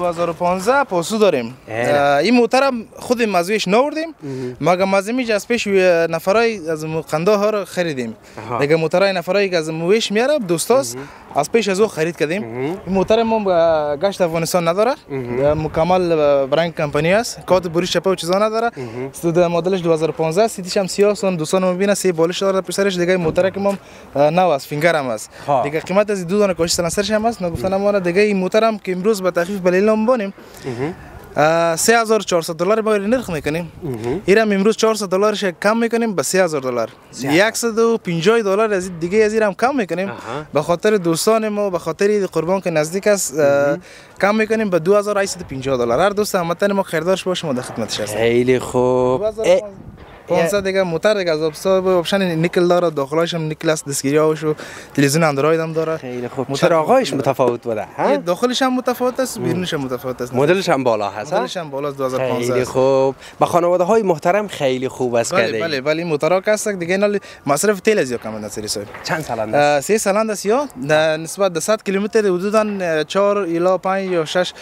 2015 پاسو داریم. این موتر هم خود مزویش نوردیم، مگه مزمیج از پیش نفرای از قنده ها رو خریدیم. دیگه موترای نفرایی که از مویش میاره دوستاست از پیش از او خرید کردیم. این موتر ما گشت افغانستان نداره، مکمل برند کمپانی است، کارت بوری چپه و چیزا نداره. استود مدلش 2015 سیتیش هم سیاه است، دوستان میبینه سی بالش داره پسرش. دیگه موتر که ما نو است، فینگر هم است. دیگه قیمت از دو دانه کاش سلنسرش هم است، نگفتن ما دیگه این موتر هم که امروز به تخفیف بلیلم بونیم 3400 دلار با نرخ میکنیم. ایرم امروز 400 دلارش کم میکنیم به 3000 دلار. 150 دلار از دیگه از ایرم کم میکنیم به خاطر دوستان ما، به خاطر قربان که نزدیک است کم میکنیم به 2850 دلار. هر دوست هموطن ما خریدارش باشه ما در خدمتش هستیم. خیلی خوب. 500 دیگه موتر دیگه از آپشن نیکل داره، داخلش هم نیکل است، دستگیری‌هاش و تلویزیون اندروید هم داره. خیلی خوب. چراغایش متفاوت بوده ها؟ داخلش هم متفاوت است، بیرونش هم متفاوت است. مدلش هم بالا هست. مدلش هم بالا است 2015. خیلی خوب. با خانواده‌های محترم خیلی خوب است کردی. بله این موترها که هست دیگه اینا مصرف تیل زیاد کم است سری. چند سالند است؟ 3 سالند است یا نسبت به 100 کیلومتر حدوداً 4 الی 5 یا 6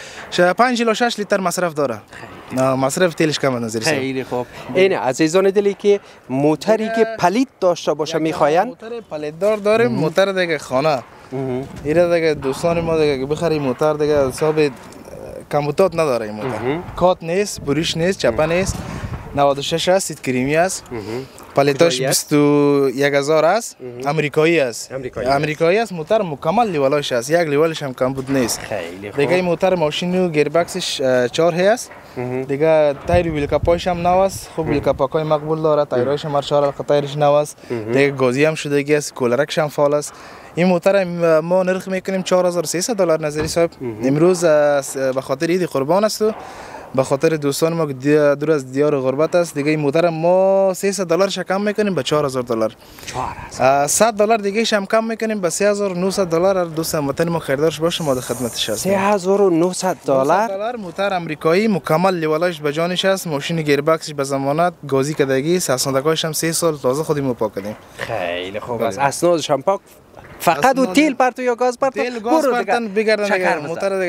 5 الی 6 لیتر مصرف داره. مصرف تیلش کم است سری. خیلی خوب. این عزیزان دلی که موتری که پلیت داشته باشه میخواین؟ موتر پلیتدار داریم، موتر دیگه خانه. اینا دیگه دوستان ما دیگه بخریم موتر دیگه حساب کمبوتات نداره. این موتر کات نیست، بریش نیست، چپه نیست، 96 است، سیت کریمی است، پلیتاش 21000 است، امریکایی است. امریکایی است، موتر مکمل لیولاش است، یک لیولش هم کمبود نیست. خیلی خوب. دیگه این موتر ماشین و گیربکسش 4 هی است. دیگه تایر ویل کاپاش هم نو است، خوب ویل کاپاکای مقبول داره، تایرش هم 4 تایرش نو است. دیگه گازی هم شدگی است، کولرکش هم فعال است. این موتر ما نرخ میکنیم 4300 دلار نظری صاحب. امروز به خاطر عید قربان است و به خاطر دوستان ما که دور از دیار غربت است، دیگه این موتر ما 300 دلارش کم میکنیم به 4000 دلار. 100 دلار دیگه هم کم میکنیم به 3900 دلار. هر دوست هموطن ما خریدارش باشه ما در خدمتش هستیم. 3900 دلار موتر امریکایی مکمل لیولاش به جانش است، ماشین گیربکسش به ضمانت، گازی کدگی، ساسندگاش هم 3 سال تازه خودی ما پاک کردیم. خیلی خوب است. اسنادش هم پاک. فقط و تیل پرتو یا گاز پرتو؟ تیل گاز پرتن بگردن. موتر